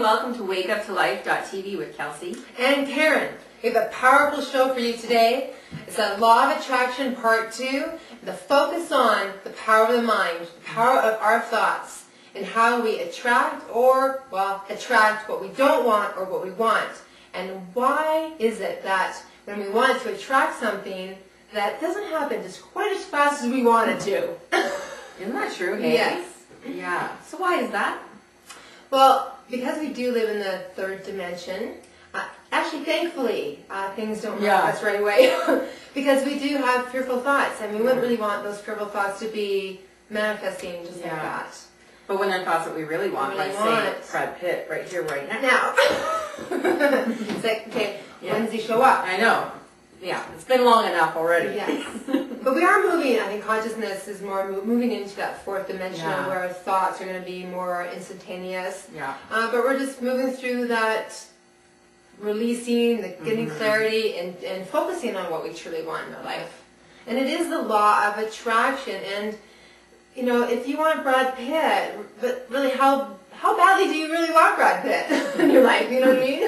welcome to WakeUpToLife.tv with Kelsey and Karen. We have a powerful show for you today. It's a Law of Attraction Part 2, the focus on the power of the mind, the power of our thoughts, and how we attract attract what we don't want or what we want. And why is it that when we want to attract something, that doesn't happen just quite as fast as we want it to? Isn't that true, hey? Yes. Yeah. So why is that? Well, because we do live in the third dimension, actually, thankfully, things don't work us right away. Because we do have fearful thoughts, and we wouldn't really want those fearful thoughts to be manifesting just like that. But when they're thoughts that we really want, like say Brad Pitt right here, right now. It's like, okay, when does he show up? I know. Yeah, it's been long enough already. Yes. But we are moving, I think consciousness is more moving into that fourth dimension where our thoughts are going to be more instantaneous. Yeah. But we're just moving through that releasing, getting clarity, and focusing on what we truly want in our life. And it is the law of attraction. And, you know, if you want Brad Pitt, but really how badly do you really want Brad Pitt in your life? You know what I mean?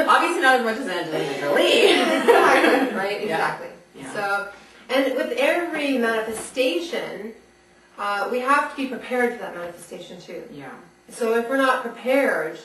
Obviously not as much as Angelina Jolie. Exactly. Right? Exactly. Yeah. So, and with every manifestation, we have to be prepared for that manifestation too. Yeah. So if we're not prepared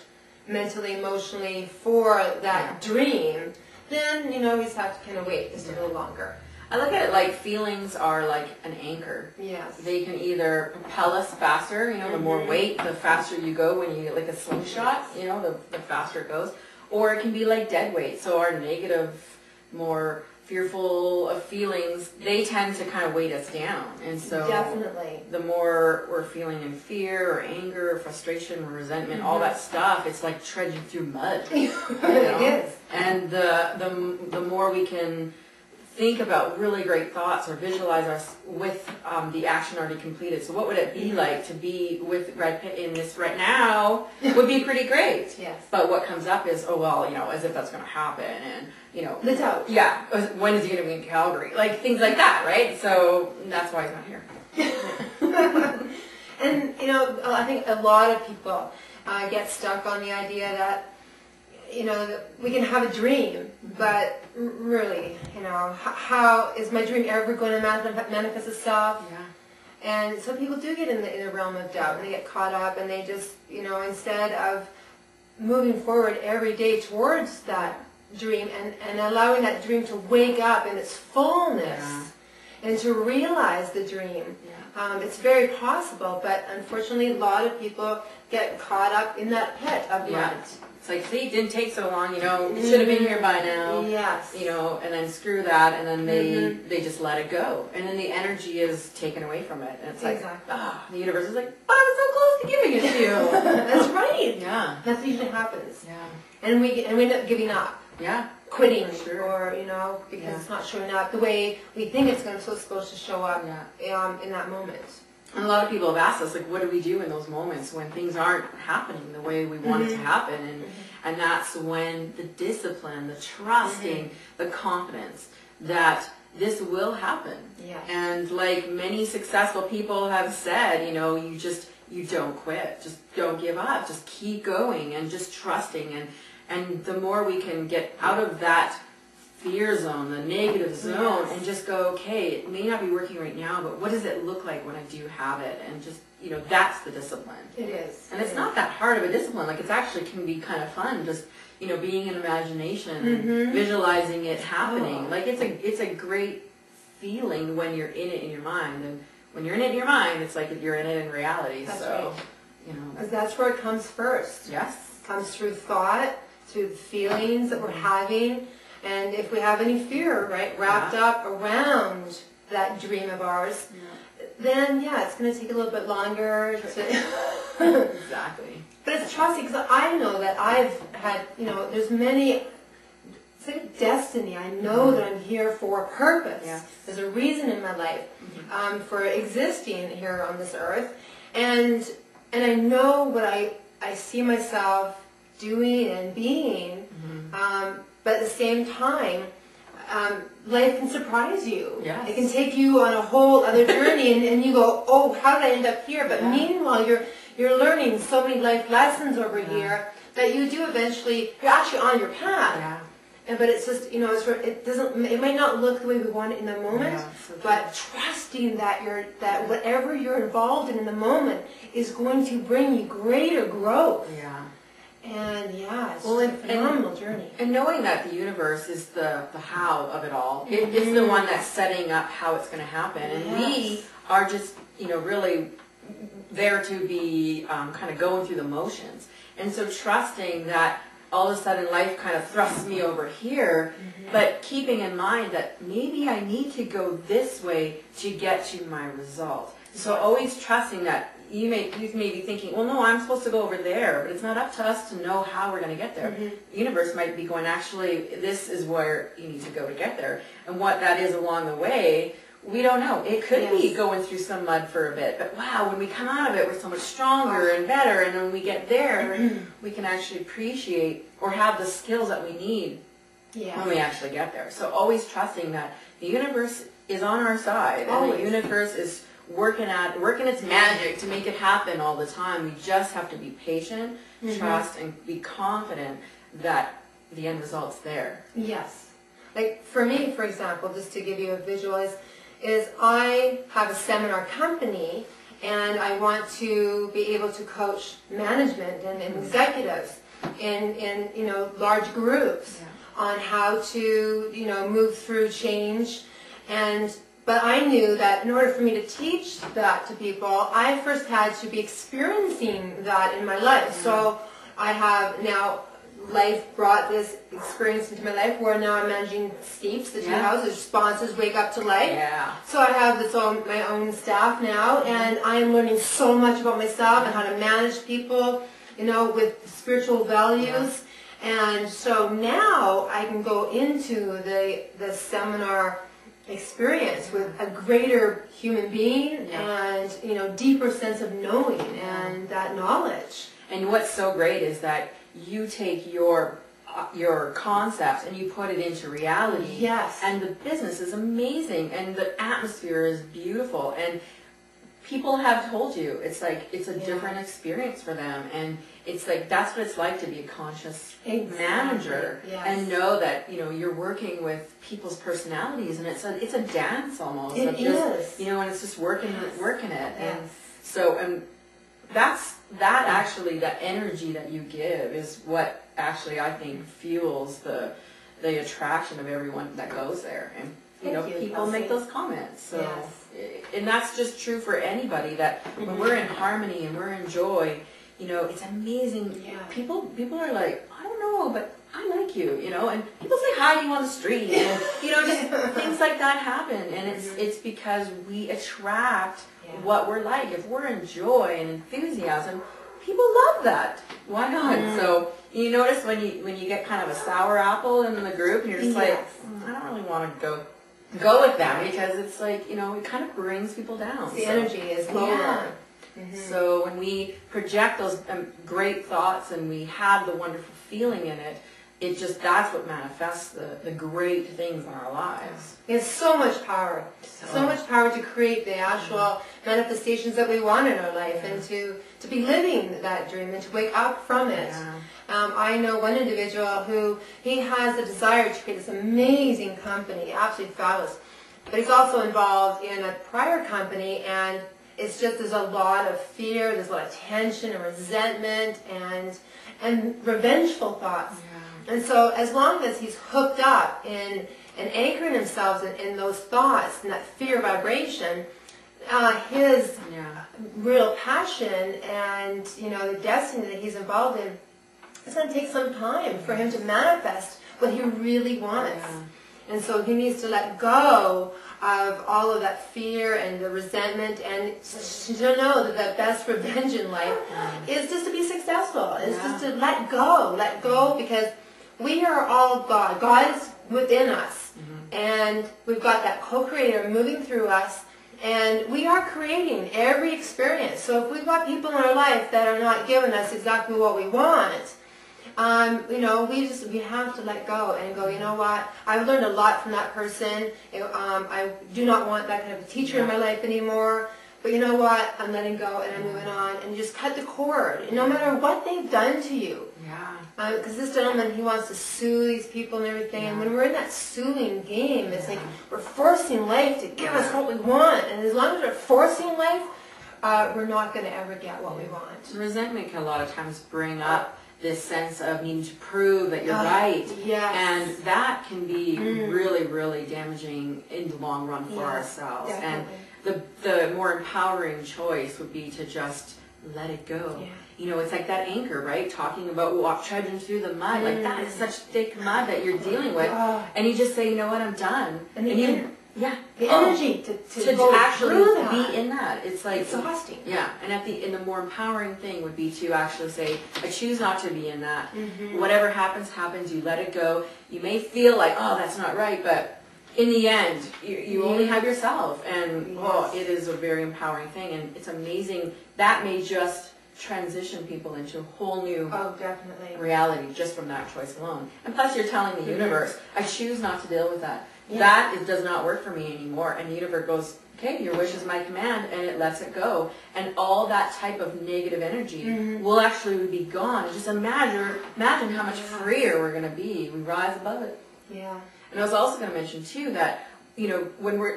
mentally, emotionally for that dream, then, you know, we just have to kind of wait just a little longer. I look at it like feelings are like an anchor. Yes. They can either propel us faster, you know, the more weight, the faster you go when you get like a slingshot, you know, the faster it goes. Or it can be like dead weight. So our negative, more fearful of feelings, they tend to kind of weight us down. And so definitely, the more we're feeling in fear or anger or frustration or resentment, all that stuff, it's like trudging through mud. You know? It is. And the more we can think about really great thoughts or visualize us with the action already completed. So what would it be like to be with Brad Pitt in this right now? Would be pretty great. Yes. But what comes up is, oh, well, you know, as if that's going to happen. And, you know. The doubt. Yeah. When is he going to be in Calgary? Like, things like that, right? So that's why he's not here. And, you know, I think a lot of people get stuck on the idea that, you know, that we can have a dream, but really, you know, how is my dream ever going to manifest itself? Yeah. And so people do get in the realm of doubt, and they get caught up, and they just, you know, instead of moving forward every day towards that dream and allowing that dream to wake up in its fullness and to realize the dream. It's very possible, but unfortunately a lot of people get caught up in that pit of mud. It's like, see, it didn't take so long, you know, it should have been here by now. Yes. You know, and then screw that, and then they just let it go. And then the energy is taken away from it. And it's like, the universe is like, but I was so close to giving it to you. That's right. Yeah. That's what usually happens. Yeah. And we end up giving up. Yeah. Quitting, or, you know, because it's not showing up the way we think it's supposed to show up in that moment. And a lot of people have asked us, like, what do we do in those moments when things aren't happening the way we want it to happen? And that's when the discipline, the trusting, the confidence that this will happen. Yeah. And like many successful people have said, you know, you don't quit. Just don't give up. Just keep going and just trusting. And the more we can get out of that fear zone, the negative zone, and just go, okay, it may not be working right now, but what does it look like when I do have it? And just, you know, that's the discipline. It is. And it's not that hard of a discipline. Like, it's actually can be kind of fun, just, you know, being in imagination and visualizing it happening. Like, it's a great feeling when you're in it in your mind. And when you're in it in your mind, it's like you're in it in reality. That's so, right. You know. Because that's where it comes first. Yes. It comes through thought, through the feelings that we're having. And if we have any fear, right, wrapped up around that dream of ours, then, it's going to take a little bit longer to... Exactly. But it's trusting, because I know that I've had, you know, there's many... It's like a destiny. I know that I'm here for a purpose. Yeah. There's a reason in my life for existing here on this earth. And I know what I see myself doing and being... But at the same time, life can surprise you. Yes. It can take you on a whole other journey, and you go, oh, how did I end up here? But meanwhile, you're you're learning so many life lessons over here that you do eventually, you're actually on your path. Yeah. But it's just, you know, it might not look the way we want it in the moment, but trusting that whatever you're involved in the moment is going to bring you greater growth. Yeah. And it's a phenomenal journey. And knowing that the universe is the how of it all, it's the one that's setting up how it's going to happen. And we are just, you know, really there to be kind of going through the motions. And so trusting that all of a sudden life kind of thrusts me over here, but keeping in mind that maybe I need to go this way to get to my result. So always trusting that you may be thinking, well, no, I'm supposed to go over there, but it's not up to us to know how we're going to get there. The universe might be going, actually, this is where you need to go to get there. And what that is along the way, we don't know. It could be going through some mud for a bit, but wow, when we come out of it, we're so much stronger and better, and when we get there, we can actually appreciate or have the skills that we need when we actually get there. So always trusting that the universe is on our side, and the universe is working its magic to make it happen all the time. We just have to be patient, trust, and be confident that the end result's there. Yes. Like for me, for example, just to give you a visual, is I have a seminar company, and I want to be able to coach management and executives in you know, large groups on how to, you know, move through change. But I knew that in order for me to teach that to people, I first had to be experiencing that in my life. So I have now, life brought this experience into my life where now I'm managing Steeps, the two houses, sponsors Wake Up to Life. So I have my own staff now, and I am learning so much about myself and how to manage people, you know, with spiritual values. And so now I can go into the seminar experience with a greater human being and, you know, deeper sense of knowing and that knowledge. And what's so great is that you take your concepts and you put it into reality. Yes. And the business is amazing, and the atmosphere is beautiful, and people have told you it's like it's a different experience for them, and it's like that's what it's like to be a conscious manager and know that, you know, you're working with people's personalities, and it's a dance almost. It is. You know, and it's just working it, and so that actually, that energy that you give is what actually I think fuels the attraction of everyone that goes there. And you know, people make those comments. So, and that's just true for anybody, that when we're in harmony and we're in joy, you know, it's amazing. People are like, I don't know, but I like you, you know, and people say hi to you on the street, and, you know, just things like that happen, and it's because we attract what we're like. If we're in joy and enthusiasm, people love that. Why not? So you notice when you get kind of a sour apple in the group, and you're just like, I don't really want to go with them, because it's like, you know, it kind of brings people down. The energy is lower. So when we project those great thoughts and we have the wonderful feeling in it, that's what manifests the great things in our lives. It's so much power. So much power to create the actual manifestations that we want in our life, and to be living that dream and to wake up from it. I know one individual who, he has a desire to create this amazing company, absolutely fabulous. But he's also involved in a prior company, and it's just, there's a lot of fear, there's a lot of tension and resentment and revengeful thoughts. And so as long as he's hooked up and anchoring himself in those thoughts and that fear vibration, his real passion and, you know, the destiny that he's involved in, it's going to take some time for him to manifest what he really wants. And so he needs to let go of all of that fear and the resentment, and to know that the best revenge in life is just to be successful. It's just to let go, because we are all God. God is within us, and we've got that co-creator moving through us, and we are creating every experience. So if we've got people in our life that are not giving us exactly what we want, you know, we have to let go and go, you know what, I've learned a lot from that person. I do not want that kind of a teacher in my life anymore. but you know what? I'm letting go and I'm moving on, and you just cut the cord. And no matter what they've done to you. Yeah. Because this gentleman, he wants to sue these people and everything. And when we're in that suing game, it's like we're forcing life to give us what we want. And as long as we're forcing life, we're not going to ever get what we want. Resentment can a lot of times bring up this sense of needing to prove that you're right. Yes. And that can be really, really damaging in the long run for ourselves. Definitely. And the more empowering choice would be to just let it go. Yeah. You know, it's like that anchor, right? Talking about trudging through the mud. Like, that is such thick mud that you're dealing with. And you just say, you know what, I'm done. And the energy to go actually through that. be in that. It's like exhausting. Yeah, and the more empowering thing would be to actually say, I choose not to be in that. Whatever happens, happens. You let it go. You may feel like, oh, that's not right, but in the end, you only have yourself, and it is a very empowering thing, and it's amazing. That may just transition people into a whole new reality just from that choice alone. And plus, you're telling the universe, I choose not to deal with that. That does not work for me anymore. And the universe goes, okay, your wish is my command, and it lets it go. And all that type of negative energy will actually be gone. And just imagine how much freer we're going to be. We rise above it. Yeah. And I was also going to mention too that, you know,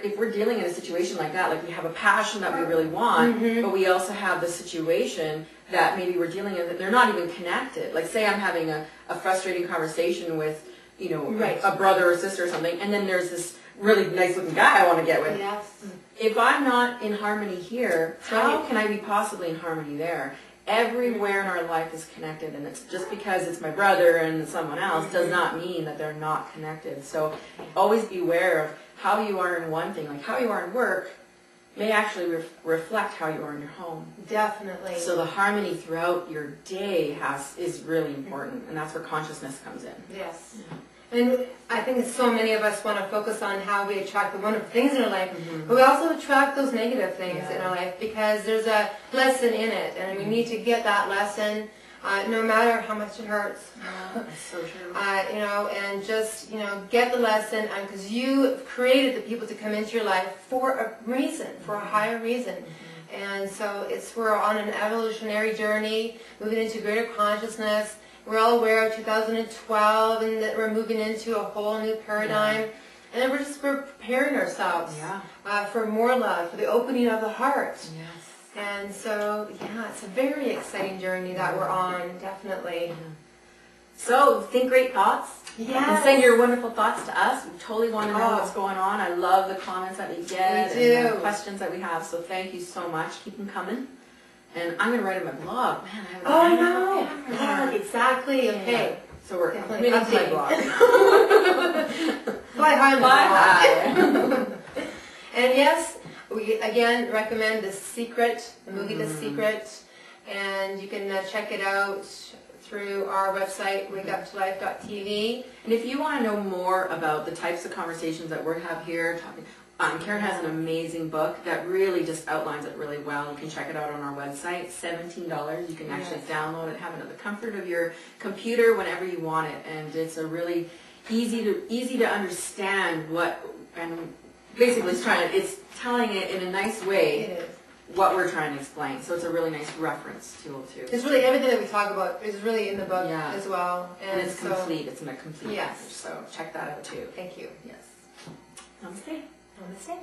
if we're dealing in a situation like that, like we have a passion that we really want, but we also have the situation that maybe we're dealing in that they're not even connected. Like, say I'm having a frustrating conversation with, you know, a brother or sister or something, and then there's this really nice looking guy I want to get with. Yes. If I'm not in harmony here, how can I be possibly in harmony there? Everywhere in our life is connected, and it's just because it's my brother and someone else does not mean that they're not connected. So always be aware of how you are in one thing, like how you are in work may actually reflect how you are in your home. Definitely. So the harmony throughout your day is really important, and that's where consciousness comes in. Yes. And I think so many of us want to focus on how we attract the wonderful things in our life, but we also attract those negative things in our life because there's a lesson in it, and we need to get that lesson, no matter how much it hurts. That's so true. You know, and just, you know, get the lesson, because you created the people to come into your life for a reason, for a higher reason. And so we're on an evolutionary journey, moving into greater consciousness. We're all aware of 2012 and that we're moving into a whole new paradigm. And we're preparing ourselves for more love, for the opening of the heart. Yes. And so, it's a very exciting journey that we're on, definitely. So, think great thoughts. Yes. And send your wonderful thoughts to us. We totally want to know what's going on. I love the comments that we get and the questions that we have. So thank you so much. Keep them coming. And I'm going to write in my blog. Man, I know. Yeah, exactly. Okay. So we're committing to my blog. Fly high. Fly high. And yes, we again recommend The Secret, the movie The Secret. And you can check it out through our website, wakeuptolife.tv. And if you want to know more about the types of conversations that we have here, Karen has an amazing book that really just outlines it really well. You can check it out on our website. $17. You can actually download it, have it at the comfort of your computer whenever you want it. And it's a really easy to understand and basically it's telling it in a nice way. It is. What we're trying to explain. So it's a really nice reference tool too. It's really everything that we talk about is really in the book as well. And it's complete. It's in a complete package. So check that out too. Thank you. Yes. Namaste. Namaste.